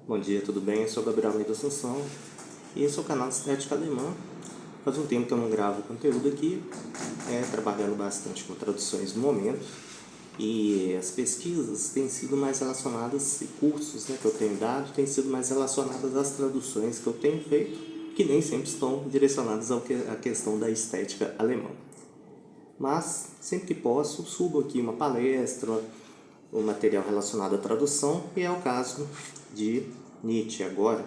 Bom dia, tudo bem? Eu sou Gabriel Almeida Assunção e esse é o canal de Estética Alemã. Faz um tempo que eu não gravo conteúdo aqui, trabalhando bastante com traduções no momento, e as pesquisas têm sido mais relacionadas, e cursos que eu tenho dado, têm sido mais relacionadas às traduções que eu tenho feito, que nem sempre estão direcionadas à questão da estética alemã. Mas, sempre que posso, subo aqui uma palestra, um material relacionado à tradução, e é o caso de Nietzsche agora,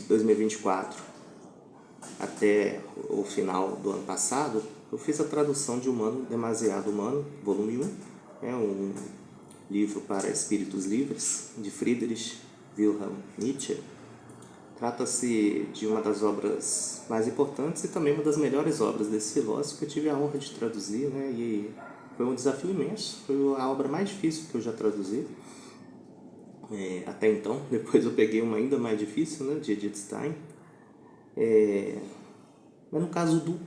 2024 até o final do ano passado. Eu fiz a tradução de Humano Demasiado Humano, volume 1, um livro para espíritos livres, de Friedrich Wilhelm Nietzsche. Trata-se de uma das obras mais importantes e também uma das melhores obras desse filósofo que eu tive a honra de traduzir, e foi um desafio imenso, foi a obra mais difícil que eu já traduzi até então. Depois eu peguei uma ainda mais difícil, de Edith Stein. Mas no caso do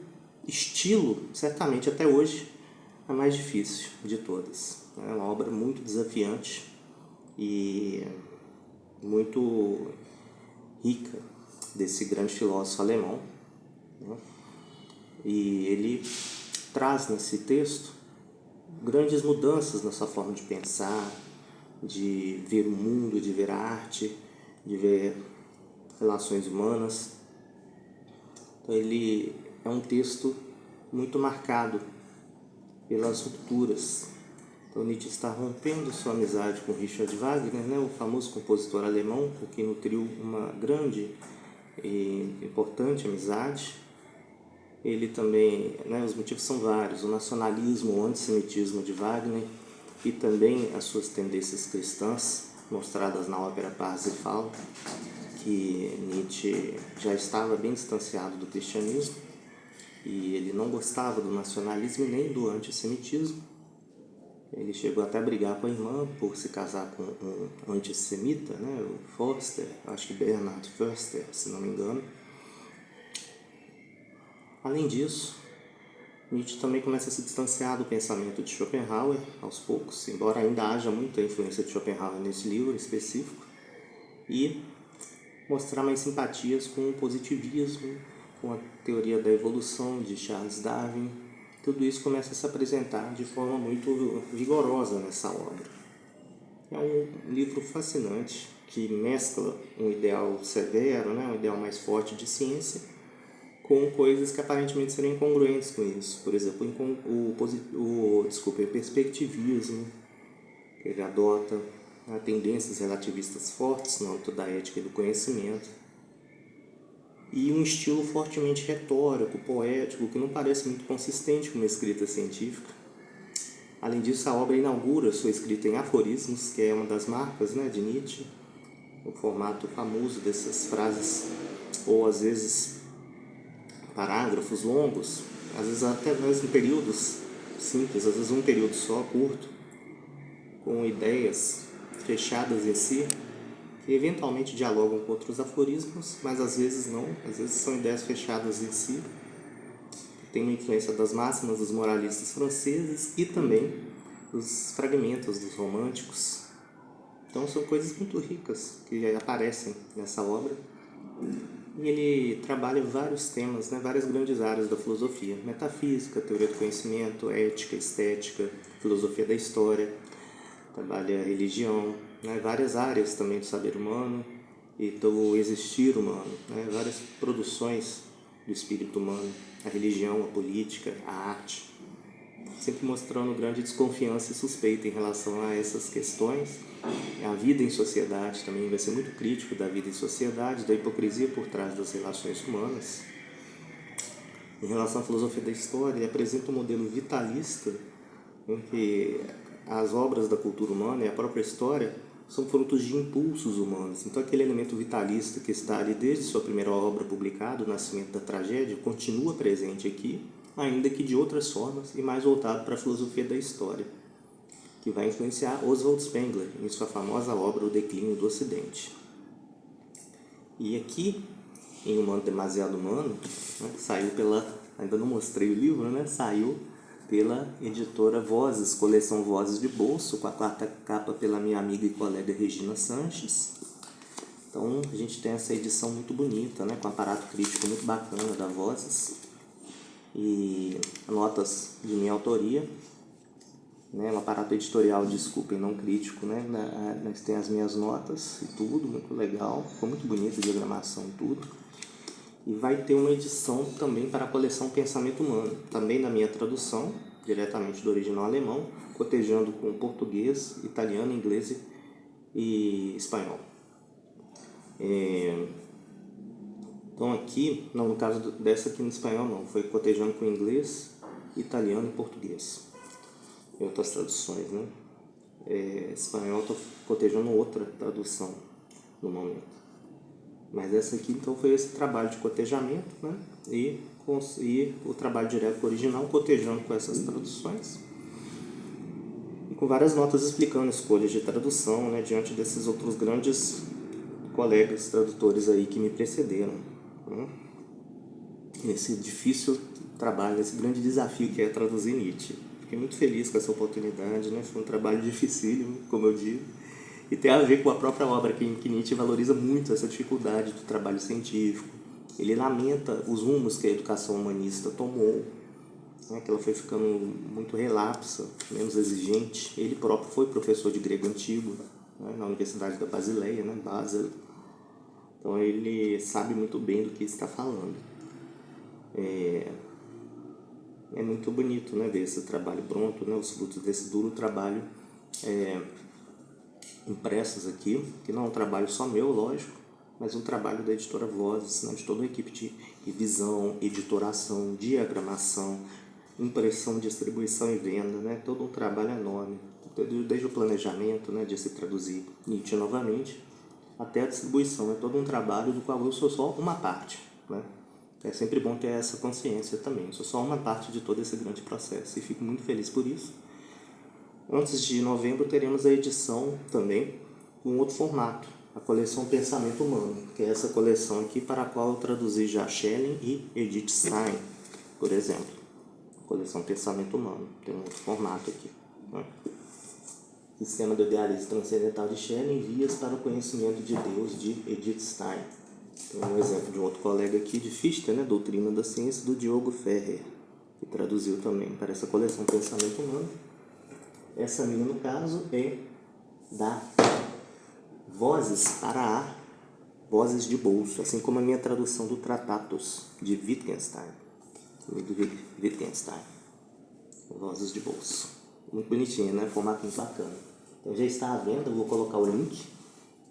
estilo, certamente até hoje a mais difícil de todas. É uma obra muito desafiante e muito rica desse grande filósofo alemão, E ele traz nesse texto grandes mudanças na sua forma de pensar, de ver o mundo, de ver a arte, de ver relações humanas. Então ele é um texto muito marcado pelas rupturas. Então Nietzsche está rompendo sua amizade com Richard Wagner, o famoso compositor alemão, com quem nutriu uma grande e importante amizade. Ele também, os motivos são vários: o nacionalismo, o antissemitismo de Wagner e também as suas tendências cristãs, mostradas na ópera Parsifal, que Nietzsche já estava bem distanciado do cristianismo e ele não gostava do nacionalismo nem do antissemitismo. Ele chegou até a brigar com a irmã por se casar com um antissemita, o Forster, acho que Bernhard Förster, se não me engano. Além disso, Nietzsche também começa a se distanciar do pensamento de Schopenhauer aos poucos, embora ainda haja muita influência de Schopenhauer nesse livro específico, e mostrar mais simpatias com o positivismo, com a teoria da evolução de Charles Darwin. Tudo isso começa a se apresentar de forma muito vigorosa nessa obra. É um livro fascinante que mescla um ideal severo, um ideal mais forte de ciência, com coisas que aparentemente seriam incongruentes com isso. Por exemplo, o perspectivismo que ele adota, tendências relativistas fortes no âmbito da ética e do conhecimento, e um estilo fortemente retórico, poético, que não parece muito consistente com uma escrita científica. Além disso, a obra inaugura sua escrita em aforismos, que é uma das marcas de Nietzsche, o formato famoso dessas frases, ou às vezes parágrafos longos, às vezes até mesmo períodos simples, às vezes um período só, curto, com ideias fechadas em si, que eventualmente dialogam com outros aforismos, mas às vezes não, às vezes são ideias fechadas em si, que tem uma influência das máximas dos moralistas franceses e também dos fragmentos dos românticos. Então são coisas muito ricas que aparecem nessa obra. E ele trabalha vários temas, várias grandes áreas da filosofia: metafísica, teoria do conhecimento, ética, estética, filosofia da história. Trabalha religião, várias áreas também do saber humano e do existir humano, várias produções do espírito humano, a religião, a política, a arte, sempre mostrando grande desconfiança e suspeita em relação a essas questões. A vida em sociedade também vai ser muito crítico da vida em sociedade, da hipocrisia por trás das relações humanas. Em relação à filosofia da história, ele apresenta um modelo vitalista em que as obras da cultura humana e a própria história são frutos de impulsos humanos. Então aquele elemento vitalista que está ali desde sua primeira obra publicada, O Nascimento da Tragédia, continua presente aqui, ainda que de outras formas e mais voltado para a filosofia da história, que vai influenciar Oswald Spengler em sua famosa obra O Declínio do Ocidente. E aqui, em Humano Demasiado Humano, saiu ainda não mostrei o livro, saiu pela editora Vozes, coleção Vozes de Bolso, com a quarta capa pela minha amiga e colega Regina Sanches. Então a gente tem essa edição muito bonita, né, com aparato crítico muito bacana da Vozes e notas de minha autoria, né, um aparato editorial, desculpem, não crítico, né, mas tem as minhas notas e tudo, muito legal, ficou muito bonita a diagramação e tudo. E vai ter uma edição também para a coleção Pensamento Humano, também da minha tradução, diretamente do original alemão, cotejando com português, italiano, inglês e espanhol. Então aqui, não, no caso dessa aqui no espanhol não, foi cotejando com inglês, italiano e português. E outras traduções, né? Espanhol estou cotejando outra tradução no momento. Mas essa aqui então foi esse trabalho de cotejamento, né? E o trabalho direto com o original, cotejando com essas traduções. E com várias notas explicando escolhas de tradução, né? Diante desses outros grandes colegas tradutores aí que me precederam, né? Esse difícil trabalho, esse grande desafio que é traduzir Nietzsche. Fiquei muito feliz com essa oportunidade, né? Foi um trabalho dificílimo, como eu digo, e tem a ver com a própria obra, que Nietzsche valoriza muito essa dificuldade do trabalho científico. Ele lamenta os rumos que a educação humanista tomou, né? Que ela foi ficando muito relapsa, menos exigente. Ele próprio foi professor de grego antigo, né? Na Universidade da Basileia, né? Basel. Então ele sabe muito bem do que está falando. É muito bonito, né, ver esse trabalho pronto, né, os frutos desse duro trabalho impressos aqui, que não é um trabalho só meu, lógico, mas um trabalho da editora Vozes, né, de toda a equipe de revisão, editoração, diagramação, impressão, distribuição e venda, né, todo um trabalho enorme, desde o planejamento, né, de se traduzir Nietzsche novamente, até a distribuição, é todo um trabalho do qual eu sou só uma parte, né. É sempre bom ter essa consciência também. Eu sou só uma parte de todo esse grande processo e fico muito feliz por isso. Antes de novembro teremos a edição também com outro formato, a coleção Pensamento Humano, que é essa coleção aqui para a qual eu traduzi já Schelling e Edith Stein, por exemplo. Coleção Pensamento Humano, tem um outro formato aqui, né? Sistema do Idealismo Transcendental de Schelling, Vias para o Conhecimento de Deus, de Edith Stein. Tem um exemplo de um outro colega aqui de Fichte, né, Doutrina da Ciência, do Diogo Ferrer, que traduziu também para essa coleção Pensamento Humano. Essa minha, no caso, é da Vozes para a Vozes de Bolso, assim como a minha tradução do Tratatus de Wittgenstein, Vozes de Bolso. Muito bonitinha, né? Formato muito bacana. Então já está à venda, eu vou colocar o link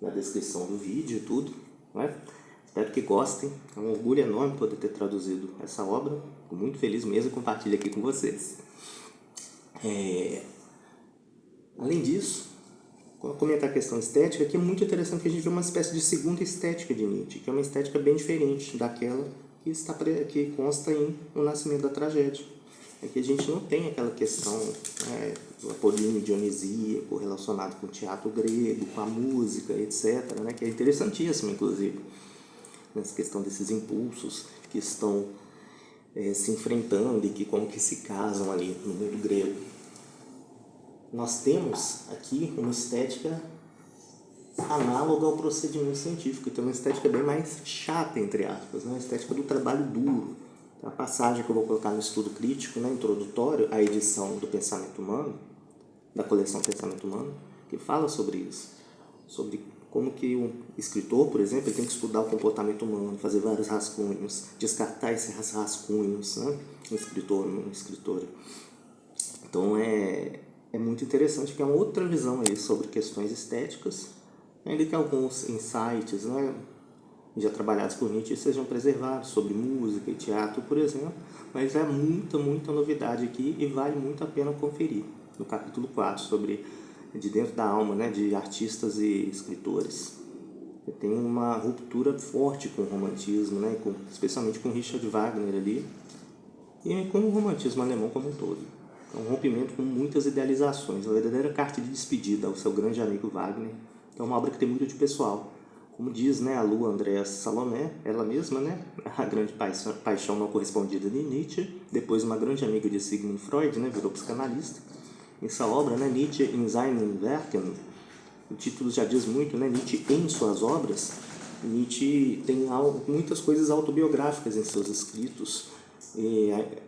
na descrição do vídeo e tudo, né? Espero que gostem, é um orgulho enorme poder ter traduzido essa obra, fico muito feliz mesmo e compartilho aqui com vocês. Além disso, vou comentar a questão estética, que é muito interessante que a gente vê uma espécie de segunda estética de Nietzsche, que é uma estética bem diferente daquela que consta em O Nascimento da Tragédia. É que a gente não tem aquela questão, né, do apolíneo dionisíaco relacionado com o teatro grego, com a música, etc., né, que é interessantíssimo, inclusive, nessa questão desses impulsos que estão se enfrentando e que como que se casam ali no mundo grego. Nós temos aqui uma estética análoga ao procedimento científico, então uma estética bem mais chata, entre aspas, né? Uma estética do trabalho duro. A passagem que eu vou colocar no estudo crítico, né, introdutório à edição do Pensamento Humano, da coleção Pensamento Humano, que fala sobre isso, sobre como que um escritor, por exemplo, ele tem que estudar o comportamento humano, fazer vários rascunhos, descartar esses rascunhos, né? Um escritor, uma escritora. Então é muito interessante, que é uma outra visão aí sobre questões estéticas, ainda que alguns insights, né, já trabalhados por Nietzsche sejam preservados, sobre música e teatro, por exemplo, mas é muita novidade aqui e vale muito a pena conferir. No capítulo 4, sobre de dentro da alma, né, de artistas e escritores. Tem uma ruptura forte com o romantismo, né, especialmente com Richard Wagner ali, e com o romantismo alemão como um todo. É um rompimento com muitas idealizações, uma verdadeira carta de despedida ao seu grande amigo Wagner. É uma obra que tem muito de pessoal, Como diz, né, a Lu Andréa Salomé, ela mesma, né, a grande paixão não correspondida de Nietzsche, depois uma grande amiga de Sigmund Freud, né, virou psicanalista. Essa obra, né, Nietzsche in seinen Werken, o título já diz muito, né, Nietzsche em suas obras. Nietzsche tem muitas coisas autobiográficas em seus escritos,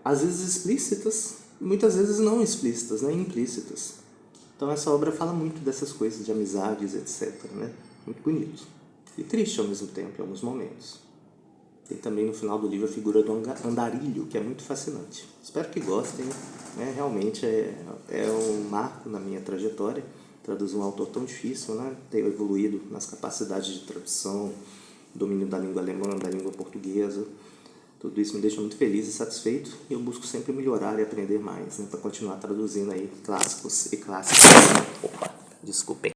às vezes explícitas, muitas vezes não explícitas, né, implícitas. Então essa obra fala muito dessas coisas de amizades, etc, né? Muito bonito. E triste ao mesmo tempo, em alguns momentos. Tem também no final do livro a figura do andarilho, que é muito fascinante. Espero que gostem, né? Realmente é um marco na minha trajetória. Traduzir um autor tão difícil, né? Ter evoluído nas capacidades de tradução, domínio da língua alemã, da língua portuguesa. Tudo isso me deixa muito feliz e satisfeito, e eu busco sempre melhorar e aprender mais, né? Para continuar traduzindo aí clássicos e clássicas. Opa, desculpem.